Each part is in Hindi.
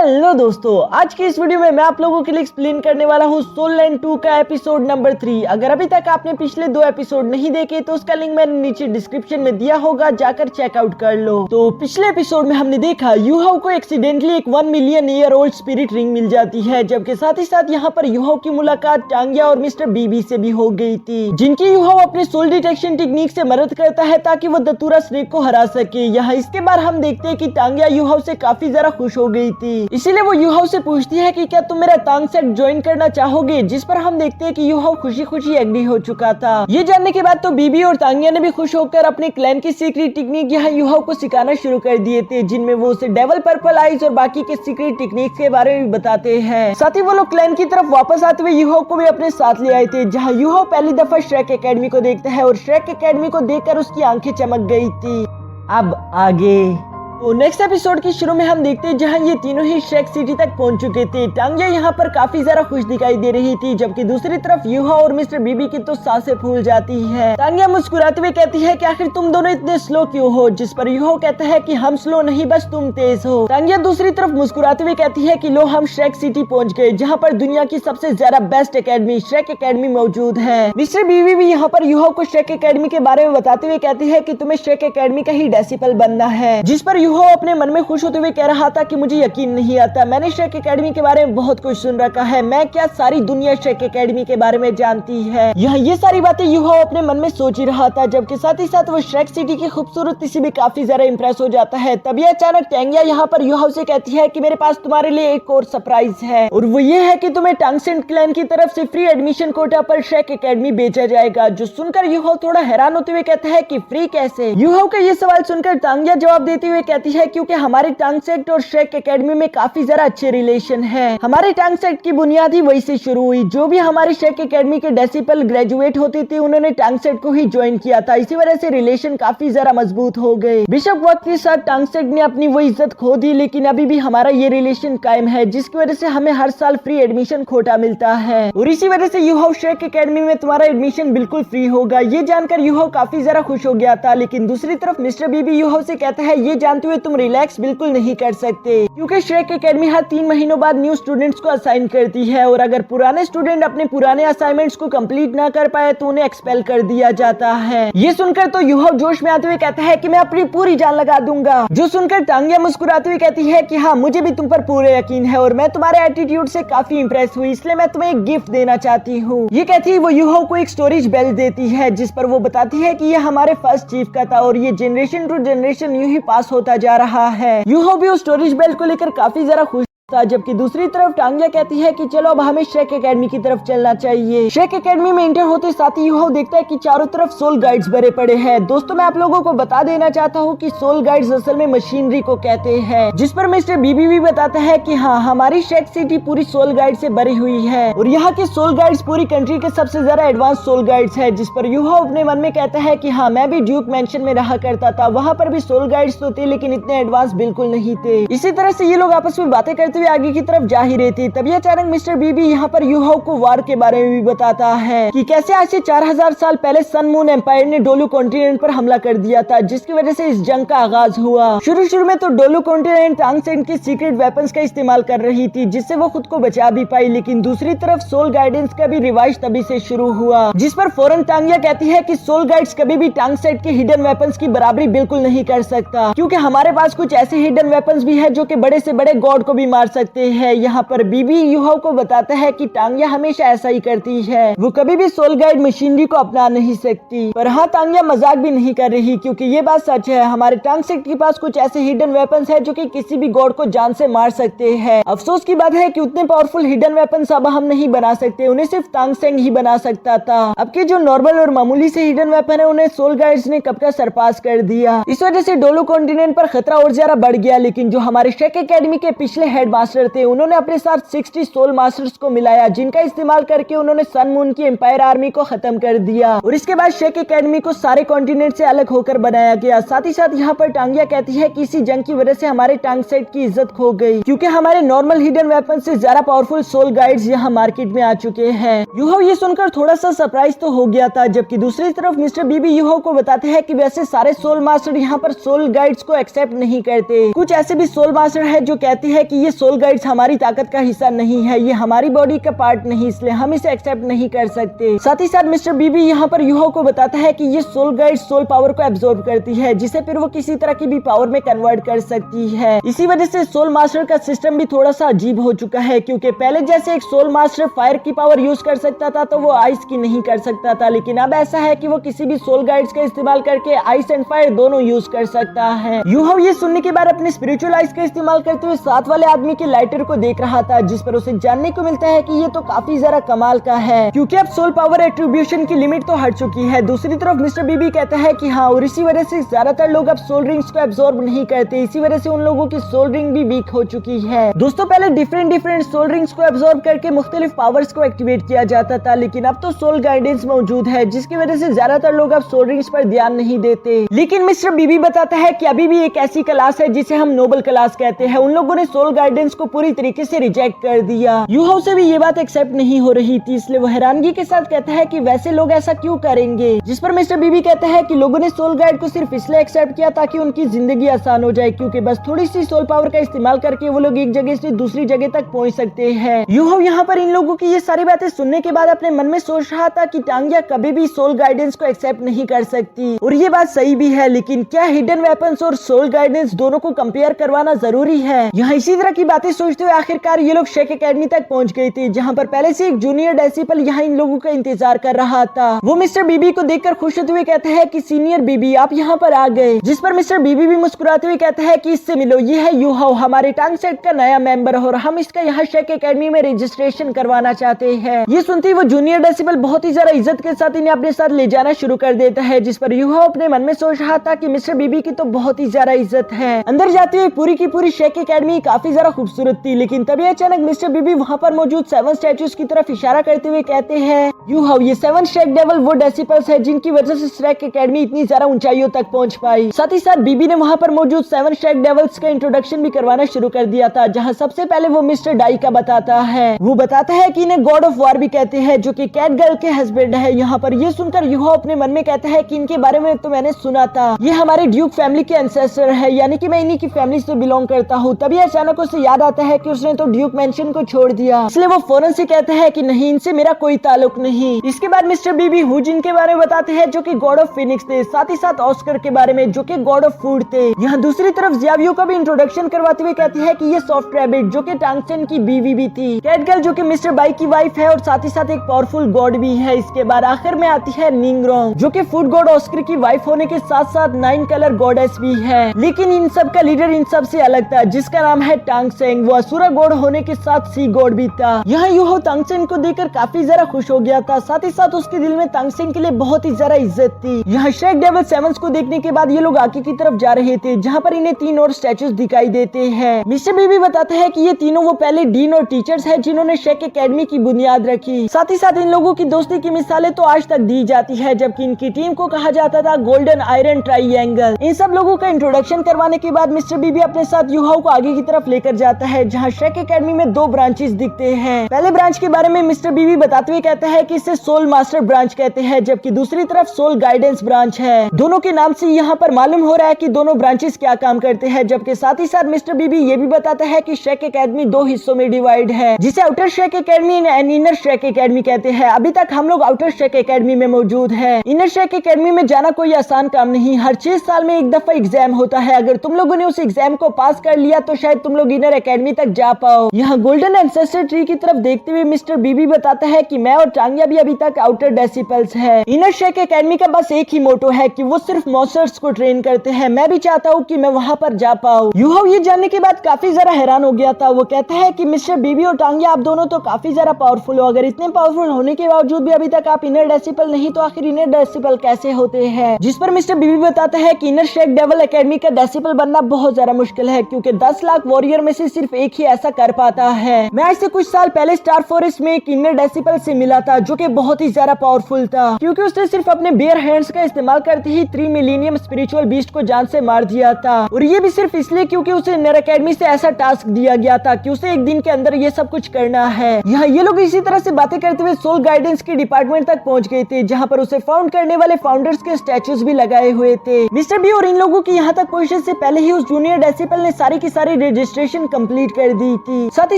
हेलो दोस्तों, आज की इस वीडियो में मैं आप लोगों के लिए एक्सप्लेन करने वाला हूँ सोल लाइन 2 का एपिसोड नंबर 3। अगर अभी तक आपने पिछले 2 एपिसोड नहीं देखे तो उसका लिंक मैंने नीचे डिस्क्रिप्शन में दिया होगा, जाकर चेकआउट कर लो। तो पिछले एपिसोड में हमने देखा यूहाओ को एक्सीडेंटली एक 1 million year old spirit ring मिल जाती है, जबकि साथ ही साथ यहाँ पर यूहाओ की मुलाकात टांगिया और मिस्टर बीबी से भी हो गई थी, जिनकी यूहाओ अपने सोल डिटेक्शन टेक्निक से मदद करता है ताकि वो दतूरा स्नेक को हरा सके। यहाँ इसके बाद हम देखते हैं कि टांगिया यूहाओ से काफी ज्यादा खुश हो गई थी, इसीलिए वो यूहाओ से पूछती है कि क्या तुम मेरा टांग सेट ज्वाइन करना चाहोगे, जिस पर हम देखते हैं कि यूहाओ खुशी खुशी एग्री हो चुका था। ये जानने के बाद तो बीबी और टांगिया ने भी खुश होकर अपने क्लैन की सीक्रेट टेक्निक यहाँ यूहाओ को सिखाना शुरू कर दिए थे, जिनमें वो उसे डेवल पर्पल आइज और बाकी के सीक्रेट टेक्निक के बारे में बताते हैं। साथ ही वो लोग क्लैन की तरफ वापस आते हुए यूहाओ को भी अपने साथ ले आए थे, जहाँ यूहाओ पहली दफा श्रेक एकेडमी को देखता है और श्रेक एकेडमी को देखकर उसकी आंखें चमक गई थी। अब आगे तो नेक्स्ट एपिसोड के शुरू में हम देखते हैं जहां ये तीनों ही श्रेक सिटी तक पहुंच चुके थे। टांगिया यहाँ पर काफी ज्यादा खुश दिखाई दे रही थी, जबकि दूसरी तरफ यूहाओ और मिस्टर बीबी की तो सांसें फूल जाती है। टांगिया मुस्कुराते हुए कहती है कि आखिर तुम दोनों इतने स्लो क्यों हो, जिस पर यूहाओ कहता है कि हम स्लो नहीं, बस तुम तेज हो। टांगिया दूसरी तरफ मुस्कुराते हुए कहती है कि लो हम श्रेक सिटी पहुंच गए, जहाँ पर दुनिया की सबसे ज्यादा बेस्ट एकेडमी श्रेक एकेडमी मौजूद है। मिस्टर बीबी भी यहाँ पर यूहाओ को श्रेक एकेडमी के बारे में बताते हुए कहती है कि तुम्हें श्रेक एकेडमी का ही डेसिपल बनना है, जिस पर यूहाओ अपने मन में खुश होते हुए कह रहा था कि मुझे यकीन नहीं आता, मैंने श्रेक एकेडमी के बारे में बहुत कुछ सुन रखा है, मैं क्या सारी दुनिया श्रेक एकेडमी के बारे में जानती है। ये सारी बातें यूहाओ अपने मन में सोच ही रहा था, जबकि साथ ही साथ वो श्रेक सिटी की खूबसूरती से भी काफी ज्यादा इंप्रेस हो जाता है। तभी अचानक टांगिया यहाँ पर यूहाओ से कहती है कि मेरे पास तुम्हारे लिए एक और सरप्राइज है, और वो ये है कि तुम्हें टांगसेंट क्लैन की तरफ से फ्री एडमिशन कोटा पर श्रेक एकेडमी भेजा जाएगा। जो सुनकर यूहाओ थोड़ा हैरान होते हुए कहता है कि फ्री कैसे। यूहाओ का ये सवाल सुनकर टांगिया जवाब देते हुए कहती है क्योंकि हमारे टांगसेट और श्रेक एकेडमी में काफी ज्यादा अच्छे रिलेशन है। हमारे टांगसेट की बुनियाद ही वही से शुरू हुई, जो भी हमारी श्रेक एकेडमी के डेसिपल ग्रेजुएट होते थे उन्होंने टांगसेट को ही ज्वाइन किया था, इसी वजह से रिलेशन काफी ज्यादा मजबूत हो गए। बेशक वक्त के साथ टांगसेट ने अपनी वो इज्जत खो दी, लेकिन अभी भी हमारा ये रिलेशन कायम है, जिसकी वजह से हमें हर साल फ्री एडमिशन कोटा मिलता है, और इसी वजह से यूहाओ श्रेक एकेडमी में तुम्हारा एडमिशन बिल्कुल फ्री होगा। ये जानकर यूहाओ काफी ज्यादा खुश हो गया था, लेकिन दूसरी तरफ मिस्टर बीबी यूहाओ से कहता है ये जानते हुए तुम रिलैक्स बिल्कुल नहीं कर सकते, क्योंकि श्रेक एकेडमी हर 3 महीनों बाद न्यू स्टूडेंट्स को असाइन करती है, और अगर पुराने स्टूडेंट अपने पुराने असाइनमेंट्स को कंप्लीट ना कर पाए तो उन्हें एक्सपेल कर दिया जाता है। ये सुनकर तो यूहाओ जोश में आते हुए कहता है कि मैं अपनी पूरी जान लगा दूंगा। जो सुनकर टांगिया मुस्कुराते हुए कहती है कि हाँ मुझे भी तुम पर पूरे यकीन है, और मैं तुम्हारे एटीट्यूड से काफी इंप्रेस हुई, इसलिए मैं तुम्हें एक गिफ्ट देना चाहती हूँ। ये कहती है वो यूहाओ को एक स्टोरेज बेल देती है, जिस पर वो बताती है कि ये हमारे फर्स्ट चीफ का था और ये जनरेशन टू जनरेशन यूं ही पास होता जा रहा है। यूहाओ भी उस स्टोरेज बेल को लेकर काफी ज्यादा खुश था, जबकि दूसरी तरफ टांगिया कहती है कि चलो अब हमें श्रेक एकेडमी की तरफ चलना चाहिए। श्रेक एकेडमी में एंटर होते साथ ही यूहाओ देखता है कि चारों तरफ सोल गाइड्स भरे पड़े हैं। दोस्तों मैं आप लोगों को बता देना चाहता हूँ कि सोल गाइड्स असल में मशीनरी को कहते हैं, जिस पर मिस्टर बीबी भी बताता है कि हाँ हमारी श्रेक सिटी पूरी सोल गाइड से भरी हुई है, और यहाँ के सोल गाइड्स पूरी कंट्री के सबसे ज्यादा एडवांस सोल गाइड्स है। जिस पर यूहाओ अपने मन में कहता है कि हाँ मैं भी ड्यूक मैंशन में रहा करता था, वहाँ पर भी सोल गाइड्स तो थे लेकिन इतने एडवांस बिल्कुल नहीं थे। इसी तरह से ये लोग आपस में बातें करते हुए आगे की तरफ जा ही रहे थे। तभी अचानक मिस्टर बीबी यहाँ पर यूहाओ को वार के बारे में भी बताता है कि कैसे आज से 4000 साल पहले सन मून एम्पायर ने डोलू कॉन्टिनेंट पर हमला कर दिया था, जिसकी वजह से इस जंग का आगाज हुआ। शुरू में तो डोलू कॉन्टिनेंट टांगसेट की सीक्रेट वेपन्स का इस्तेमाल कर रही थी, जिससे वो खुद को बचा भी पाई, लेकिन दूसरी तरफ सोल गाइडेंस का भी रिवाइज तभी से शुरू हुआ, जिस पर फौरन टांगिया कहती है कि सोल गाइड्स कभी भी टांगसेट के हिडन वेपन्स की बराबरी बिल्कुल नहीं कर सकता, क्योंकि हमारे पास कुछ ऐसे हिडन वेपन्स भी है जो कि बड़े से बड़े गॉड को भी मार सकते हैं। यहाँ पर बीबी यूहाओ को बताता है कि टांगिया हमेशा ऐसा ही करती है, वो कभी भी सोल गाइड मशीनरी को अपना नहीं सकती। पर हाँ टांगिया मजाक भी नहीं कर रही, क्योंकि ये बात सच है, हमारे टांगसेट के पास कुछ ऐसे हिडन वेपन्स है जो कि किसी भी गॉड को जान से मार सकते हैं। अफसोस की बात है कि उतने पावरफुल हिडन वेपन्स अब हम नहीं बना सकते, उन्हें सिर्फ टांगसेंग ही बना सकता था। अब के जो नॉर्मल और मामूली से हिडन वेपन है उन्हें सोल गाइड्स ने कब का सरपास कर दिया। इस वजह से डोलू कॉन्टिनेंट पर खतरा और ज्यादा बढ़ गया, लेकिन जो हमारे श्रेक एकेडमी के पिछले हेडमास्टर थे उन्होंने अपने साथ 60 सोल मास्टर्स को मिलाया, जिनका इस्तेमाल करके उन्होंने सन मून की एम्पायर आर्मी को खत्म कर दिया, और इसके बाद श्रेक एकेडमी को सारे कॉन्टिनेंट से अलग होकर बनाया गया। साथ ही साथ यहाँ पर टांगिया कहती है कि इसी जंग की वजह से हमारे टांगसेट की इज्जत खो गई, क्योंकि हमारे नॉर्मल हिडन वेपन से ज्यादा पावरफुल सोल गाइड्स यहाँ मार्केट में आ चुके हैं। यूहाओ ये सुनकर थोड़ा सा सरप्राइज तो हो गया था, जबकि दूसरी तरफ मिस्टर बीबी यूहाओ को बताते हैं कि वैसे सारे सोल मास्टर यहाँ पर सोल गाइड्स को एक्सेप्ट नहीं करते। कुछ ऐसे भी सोल मास्टर है जो कहते हैं कि ये सोल सोल गाइड्स हमारी ताकत का हिस्सा नहीं है, ये हमारी बॉडी का पार्ट नहीं, इसलिए हम इसे एक्सेप्ट नहीं कर सकते। साथ ही साथ मिस्टर बीबी यहाँ पर यूहो को बताता है कि ये सोल गाइड्स सोल पावर को एब्जॉर्ब करती है, जिसे फिर वो किसी तरह की भी पावर में कन्वर्ट कर सकती है। इसी वजह से सोल मास्टर का सिस्टम भी थोड़ा सा अजीब हो चुका है, क्योंकि पहले जैसे एक सोल मास्टर फायर की पावर यूज कर सकता था तो वो आइस की नहीं कर सकता था, लेकिन अब ऐसा है कि वो किसी भी सोल गाइड्स का इस्तेमाल करके आइस एंड फायर दोनों यूज कर सकता है। यूहो ये सुनने के बाद अपने स्पिरिचुअल आइस का इस्तेमाल करते हुए साथ वाले आदमी के लाइटर को देख रहा था, जिस पर उसे जानने को मिलता है कि ये तो काफी ज्यादा कमाल का है, क्योंकि अब सोल पावर एट्रीब्यूशन की लिमिट तो हट चुकी है। दूसरी तरफ मिस्टर बीबी कहता है कि हाँ, और इसी वजह से ज्यादातर लोग अब सोल रिंग्स को एब्जॉर्ब नहीं करते, इसी वजह से उन लोगों की सोल रिंग भी वीक हो चुकी है। दोस्तों पहले डिफरेंट सोल रिंग्स को एब्जॉर्ब करके मुख्तलिफ पावर्स को एक्टिवेट किया जाता था, लेकिन अब तो सोल गाइडेंस मौजूद है, जिसकी वजह से ज्यादातर लोग अब सोल रिंग्स पर ध्यान नहीं देते। लेकिन मिस्टर बीबी बताता है कि अभी भी एक ऐसी क्लास है जिसे हम नोबल क्लास कहते हैं, उन लोगों ने सोल गाइडेंस को पूरी तरीके से रिजेक्ट कर दिया। यूहो से भी ये बात एक्सेप्ट नहीं हो रही थी, इसलिए वो हैरानगी के साथ कहता है कि वैसे लोग ऐसा क्यों करेंगे, जिस पर मिस्टर बीबी कहता है कि लोगों ने सोल गाइड को सिर्फ इसलिए एक्सेप्ट किया ताकि उनकी जिंदगी आसान हो जाए, क्योंकि बस थोड़ी सी सोल पावर का इस्तेमाल करके वो लोग एक जगह से दूसरी जगह तक पहुंच सकते हैं। यूहो यहाँ पर इन लोगों की ये सारी बातें सुनने के बाद अपने मन में सोच रहा था कि टांगिया कभी भी सोल गाइडेंस को एक्सेप्ट नहीं कर सकती, और ये बात सही भी है, लेकिन क्या हिडन वेपन्स और सोल गाइडेंस दोनों को कंपेयर करवाना जरूरी है। यहाँ इसी तरह की बातें सोचते हुए आखिरकार ये लोग शेक एकेडमी तक पहुंच गए थे, जहाँ पर पहले से एक जूनियर डेसिपल यहाँ इन लोगों का इंतजार कर रहा था। वो मिस्टर बीबी को देखकर खुश होते हुए कहता है कि सीनियर बीबी आप यहाँ पर आ गए, जिस पर मिस्टर बीबी भी मुस्कुराते हुए कहता है कि इससे मिलो, ये है यूहो, हमारे टांग सेट का नया मेंबर, और हम इसका यहाँ शेक एकेडमी में रजिस्ट्रेशन करवाना चाहते हैं। ये सुनते ही वो जूनियर डेसिपल बहुत ही ज्यादा इज्जत के साथ इन्हें अपने साथ ले जाना शुरू कर देता है, जिस पर यूहो अपने मन में सोच रहा था कि मिस्टर बीबी की तो बहुत ही ज्यादा इज्जत है। अंदर जाते हुए पूरी की पूरी शेक एकेडमी काफी ज्यादा खूबसूरत थी, लेकिन तभी अचानक मिस्टर बीबी वहाँ पर मौजूद 7 स्टैचूज की तरफ इशारा करते हुए कहते हैं, यूहो ये 7 शेक डेविल वो डेसिपल्स है जिनकी वजह से शेक एकेडमी इतनी ज्यादा ऊंचाइयों तक पहुंच पाई। साथ ही साथ बीबी ने वहाँ पर मौजूद 7 शेक डेविल्स का इंट्रोडक्शन भी करवाना शुरू कर दिया था, जहाँ सबसे पहले वो मिस्टर डाई का बताता है। वो बताता है कि इन्हें गॉड ऑफ वॉर भी कहते हैं, जो कि कैट गर्ल के हस्बैंड है। यहाँ पर ये सुनकर यूहो अपने मन में कहता है कि इनके बारे में तो मैंने सुना था, ये हमारे ड्यूक फैमिली के एंसेस्टर है, यानी कि मैं इन्हीं की फैमिली से बिलोंग करता हूँ। तभी अचानक उसे याद आता है कि उसने तो ड्यूक मेंशन को छोड़ दिया, इसलिए वो फौरन से कहता है कि नहीं, इनसे मेरा कोई ताल्लुक नहीं। इसके बाद मिस्टर बीबी हुजिन के बारे में बताते हैं, जो कि गॉड ऑफ फिनिक्स थे, साथ ही साथ ऑस्कर के बारे में, जो कि गॉड ऑफ फूड थे। यहाँ दूसरी तरफ जियावियो का भी इंट्रोडक्शन करवाते हुए कहते हैं कि ये सॉफ्ट रैबिट, जो कि टांगसेन की बीवी भी थी, कैट गर्ल जो कि मिस्टर बाई की वाइफ है, और साथ ही साथ एक पावरफुल गॉड भी है। इसके बाद आखिर में आती है निंगरोंग, जो कि फूड गॉड ऑस्कर की वाइफ होने के साथ साथ 9 कलर गॉडेस भी है, लेकिन इन सब का लीडर इन सब से अलग था, जिसका नाम है टांगसेंग। वो असुरा गॉड होने के साथ सी गॉड भी था। यहाँ यूहो टांगसेंग को देखकर काफी ज्यादा खुश हो गया था, साथ ही साथ उसके दिल में टांगसेंग के लिए बहुत ही ज्यादा इज्जत थी। यहाँ शेक डेविल 7 को देखने के बाद ये लोग आगे की तरफ जा रहे थे, जहाँ पर इन्हें 3 और स्टैचूज दिखाई देते हैं। मिस्टर बीबी बताते हैं कि ये तीनों वो पहले डीन और टीचर्स है जिन्होंने शेक एकेडमी की बुनियाद रखी। साथ ही साथ इन लोगों की दोस्ती की मिसालें तो आज तक दी जाती है, जबकि इनकी टीम को कहा जाता था गोल्डन आयरन ट्राइएंगल। इन सब लोगों का इंट्रोडक्शन करवाने के बाद मिस्टर बीबी अपने साथ यूहो को आगे की तरफ लेकर जाता है, जहाँ शेक एकेडमी में 2 ब्रांचेस दिखते हैं। पहले ब्रांच के बारे में मिस्टर बीबी बताते हुए कहते हैं कि इसे सोल मास्टर ब्रांच कहते हैं, जबकि दूसरी तरफ सोल गाइडेंस ब्रांच है। दोनों के नाम से यहाँ पर मालूम हो रहा है कि दोनों ब्रांचेस क्या काम करते हैं, जबकि साथ ही साथ मिस्टर बीबी ये भी बताता है कि शेक एकेडमी 2 हिस्सों में डिवाइड है, जिसे outer shake academy and inner shake academy कहते हैं। अभी तक हम लोग आउटर शेक एकेडमी में मौजूद है। इनर शेक एकेडमी में जाना कोई आसान काम नहीं, हर 6 साल में एक दफा एग्जाम होता है। अगर तुम लोगों ने उस एग्जाम को पास कर लिया तो शायद तुम लोग इनर एकेडमी तक जा पाओ। यहाँ गोल्डन एंसेस्टर ट्री की तरफ देखते हुए मिस्टर बीबी बताता है कि मैं और टांगिया भी अभी तक आउटर डेसिपल्स है। इनर शेक एकेडमी का बस एक ही मोटो है कि वो सिर्फ मॉन्स्टर्स को ट्रेन करते हैं। मैं भी चाहता हूँ कि मैं वहाँ पर जा पाऊँ। यूहो ये जानने के बाद काफी ज्यादा हैरान हो गया था। वो कहता है कि मिस्टर बीबी और टांगिया आप दोनों तो काफी ज्यादा पावरफुल हो, अगर इतने पावरफुल होने के बावजूद भी अभी तक आप इनर डेसिपल नहीं, तो आखिर इनर डेसिपल कैसे होते हैं? जिस पर मिस्टर बीबी बताता है कि इनर शेक डेविल एकेडमी का डेसिपल बनना बहुत ज्यादा मुश्किल है, क्योंकि 10 लाख वॉरियर में से सिर्फ एक ही ऐसा कर पाता है। मैं आज से कुछ साल पहले स्टार फॉरेस्ट में एक इनर डेसिपल से मिला था, जो कि बहुत ही ज्यादा पावरफुल था, क्योंकि उसने सिर्फ अपने बेयर हैंड्स का इस्तेमाल करते ही 3 मिलीनियम स्पिरिचुअल बीस्ट को जान से मार दिया था। और ये भी सिर्फ इसलिए क्योंकि उसे इनर एकेडमी से ऐसा टास्क दिया गया था कि उसे एक दिन के अंदर ये सब कुछ करना है। यहाँ ये लोग इसी तरह से बातें करते हुए सोल गाइडेंस के डिपार्टमेंट तक पहुंच गए थे, जहाँ पर उसे फाउंड करने वाले फाउंडर्स के स्टैचूज भी लगाए हुए थे। मिस्टर बी और इन लोगों की यहाँ तक पहुंचने से पहले ही उस जूनियर डेसिपल ने सारी की सारी रजिस्ट्रेशन कंप्लीट कर दी थी। साथ ही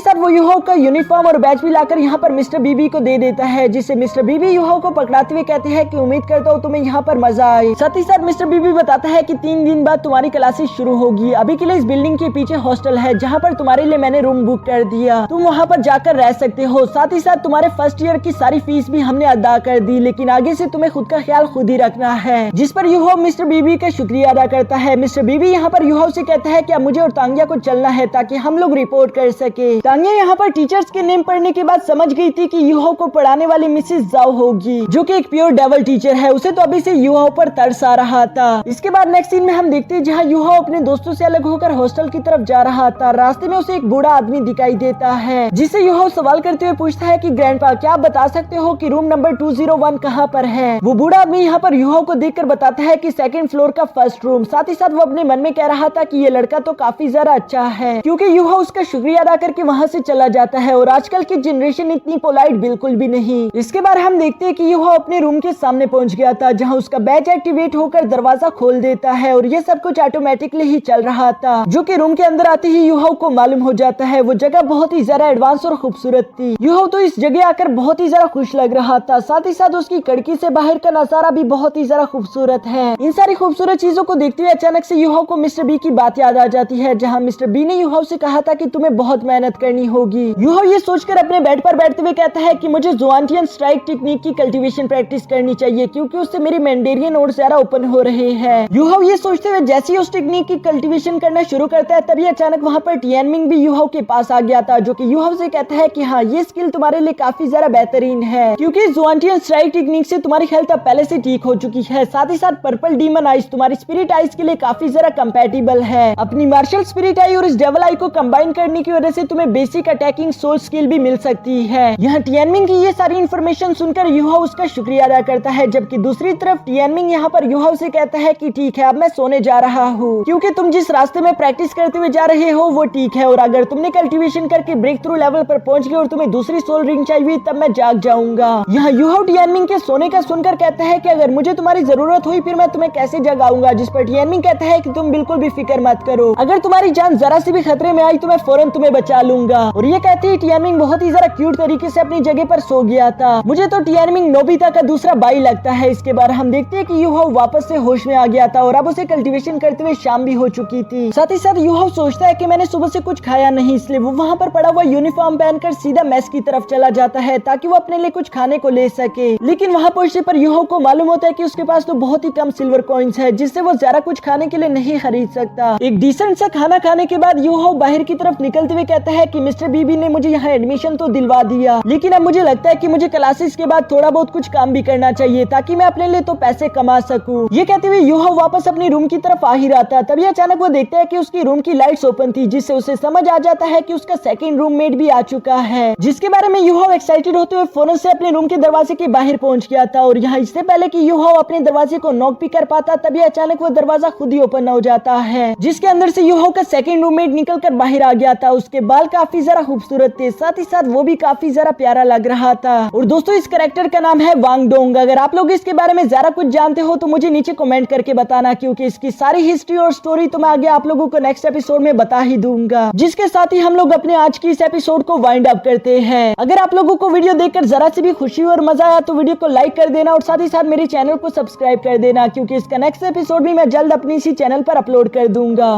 साथ वो यूहो का यूनिफॉर्म और बैच भी लाकर यहाँ पर मिस्टर बीबी को दे देता है, जिससे मिस्टर बीबी यूहो को पकड़ाते हुए कहते हैं कि उम्मीद करता हूँ तुम्हें यहाँ पर मजा आए। साथ ही साथ मिस्टर बीबी बताता है कि 3 दिन बाद तुम्हारी क्लासेस शुरू होगी। अभी के लिए इस बिल्डिंग के पीछे हॉस्टल है जहाँ पर तुम्हारे लिए मैंने रूम बुक कर दिया, तुम वहाँ पर जाकर रह सकते हो। साथ ही साथ तुम्हारे फर्स्ट ईयर की सारी फीस भी हमने अदा कर दी, लेकिन आगे से तुम्हें खुद का ख्याल खुद ही रखना है। जिस पर यूहो मिस्टर बीबी का शुक्रिया अदा करता है। मिस्टर बीबी यहाँ पर यूहो से कहता है कि अब मुझे और तांगिया को चलना है ताकि हम लोग रिपोर्ट कर सके। तांगिया यहाँ पर टीचर्स के नेम पढ़ने के बाद समझ गई थी कि यूहो को पढ़ाने वाली मिसेस जाओ होगी, जो कि एक प्योर डेविल टीचर है। उसे तो अभी से यूहो पर तरस आ रहा था। इसके बाद नेक्स्ट सीन में हम देखते हैं जहाँ यूहो अपने दोस्तों से अलग होकर हॉस्टल की तरफ जा रहा था। रास्ते में उसे एक बूढ़ा आदमी दिखाई देता है, जिससे यूहो सवाल करते हुए पूछता है कि ग्रैंडपा क्या आप बता सकते हो कि रूम नंबर 201 कहाँ पर है। वो बूढ़ा आदमी यहाँ पर यूहो को देखकर बताता है कि 2nd फ्लोर का फर्स्ट रूम। साथ ही साथ वो अपने मन में कह रहा था कि ये लड़का तो काफी ज्यादा अच्छा है, क्योंकि यूहो उसका शुक्रिया अदा करके वहाँ से चला जाता है। और आजकल की जनरेशन इतनी पोलाइट बिल्कुल भी नहीं। इसके बाद हम देखते हैं कि यूहो अपने रूम के सामने पहुंच गया था, जहाँ उसका बैच एक्टिवेट होकर दरवाजा खोल देता है और ये सब कुछ ऑटोमेटिकली ही चल रहा था, जो कि रूम के अंदर आते ही यूहो को मालूम हो जाता है वो जगह बहुत ही ज्यादा एडवांस और खूबसूरत थी। यूहो तो इस जगह आकर बहुत ही ज्यादा खुश लग रहा था। साथ ही साथ उसकी खिड़की से बाहर का नजारा भी बहुत ही ज्यादा खूबसूरत है। इन सारी खूबसूरत चीजों को देखते हुए अचानक से यूहो को मिस्टर बी की बात याद आ जाती है, जहाँ मिस्टर बी ने यूहो से कहा था कि तुम्हें बहुत मेहनत करनी होगी। यूहो ये सोचकर अपने बेड पर बैठते हुए कहता है कि मुझे ज़ुआनटियन स्ट्राइक टेक्निक की कल्टीवेशन प्रैक्टिस करनी चाहिए, क्योंकि उससे मेरी मैंडेरियन और ज्यादा ओपन हो रहे हैं। यूहो ये सोचते हुए जैसे ही उस टेक्निक की कल्टीवेशन करना शुरू करता है, तभी अचानक वहाँ पर टियानमिंग भी यूहो के पास आ गया था, जो कि यूहो से कहता है कि हाँ ये स्किल तुम्हारे लिए काफी ज्यादा बेहतरीन है, क्योंकि ज़ुआनटियन स्ट्राइक टेक्निक से तुम्हारी हेल्थ अब पहले से ठीक हो चुकी है। साथ ही साथ पर्पल डीमन आइज तुम्हारी स्पिरिट आइज के लिए काफी ज्यादा कंपैटिबल है। अपनी मार्शल स्पिरिट आई और इस डेविल आई को कंबाइन करने की वजह से तुम्हें बेसिक अटैकिंग सोल स्किल भी मिल सकती है। यहाँ टियानमिंग की ये सारी इन्फॉर्मेशन सुनकर यूहो उसका शुक्रिया अदा करता है, जबकि दूसरी तरफ टियानमिंग यहाँ पर यूहो से कहता है कि ठीक है अब मैं सोने जा रहा हूँ, क्योंकि तुम जिस रास्ते में प्रैक्टिस करते हुए जा रहे हो वो ठीक है, और अगर तुमने कल्टीवेशन करके ब्रेक थ्रू लेवल पर पहुंच गए और तुम्हें दूसरी सोल रिंग चाहिए तब मैं जाग जाऊंगा। यहाँ यूहो टियानमिंग के सोने का सुनकर कहता है कि अगर मुझे तुम्हारी जरूरत हुई फिर मैं तुम्हें कैसे जगाऊंगा, जिस पर टियानमिंग कहता है कि तुम बिल्कुल भी फिक्र मत करो, अगर तुम्हारी जान जरा सी भी खतरे में आई तो मैं फौरन तुम्हें बचा लूंगा। और ये कहती है टियानमिंग बहुत ही जरा क्यूट तरीके से अपनी जगह पर सो गया था। मुझे तो टियानमिंग नोबिता का दूसरा भाई लगता है। इसके बाद हम देखते हैं कि यूहो वापस से होश में आ गया था और अब उसे कल्टीवेशन करते हुए शाम भी हो चुकी थी। साथ ही साथ यूहो सोचता है कि मैंने सुबह से कुछ खाया नहीं, इसलिए वो वहाँ पर पड़ा हुआ यूनिफॉर्म पहनकर सीधा मेस की तरफ चला जाता है ताकि वो अपने लिए कुछ खाने को ले सके। लेकिन वहाँ पहुंचने पर यूहो को मालूम होता है कि उसके पास तो बहुत ही कम सिल्वर कॉइन्स है, जिससे वो ज्यादा कुछ खाने के लिए नहीं खरीद सकता। एक डिसेंट सा खाना खाने के बाद यूहो बाहर की तरफ निकलते हुए कहता है कि मिस्टर बीबी ने मुझे यहाँ एडमिशन तो दिलवा दिया, लेकिन अब मुझे लगता है कि मुझे क्लासेस के बाद थोड़ा बहुत कुछ काम भी करना चाहिए ताकि मैं अपने लिए तो पैसे कमा सकूं। ये कहते हुए यूहो वापस अपनी रूम की तरफ आ ही रहा था, तभी अचानक वो देखता है कि उसकी रूम की लाइट्स ओपन थी, जिससे उसे समझ आ जाता है कि उसका सेकंड रूममेट भी आ चुका है, जिसके बारे में यूहो एक्साइटेड होते हुए फौरन से अपने रूम के दरवाजे के बाहर पहुंच गया था। और यहाँ इससे पहले कि यूहो अपने दरवाजे को नॉक भी कर पाता, तभी अचानक वो दरवाजा खुद ही ओपन हो जाता है, जिसके अंदर से यूहो का सेकंड रूममेट निकलकर बाहर आ गया था। उसके बाल काफी जरा खूबसूरत थे, साथ ही साथ वो भी काफी जरा प्यारा लग रहा था। और दोस्तों इस कैरेक्टर का नाम है वांग डोंग। अगर आप लोग इसके बारे में ज्यादा कुछ जानते हो तो मुझे नीचे कमेंट करके बताना, क्योंकि इसकी सारी हिस्ट्री और स्टोरी तो मैं आगे आप लोगों को नेक्स्ट एपिसोड में बता ही दूंगा। जिसके साथ ही हम लोग अपने आज की इस एपिसोड को वाइंड अप करते हैं। अगर आप लोगों को वीडियो देखकर जरा से भी खुशी और मजा आया तो वीडियो को लाइक कर देना और साथ ही साथ मेरे चैनल को सब्सक्राइब कर देना, क्योंकि इसका नेक्स्ट एपिसोड भी मैं जल्द अपनी इसी चैनल पर अपलोड कर दूंगा।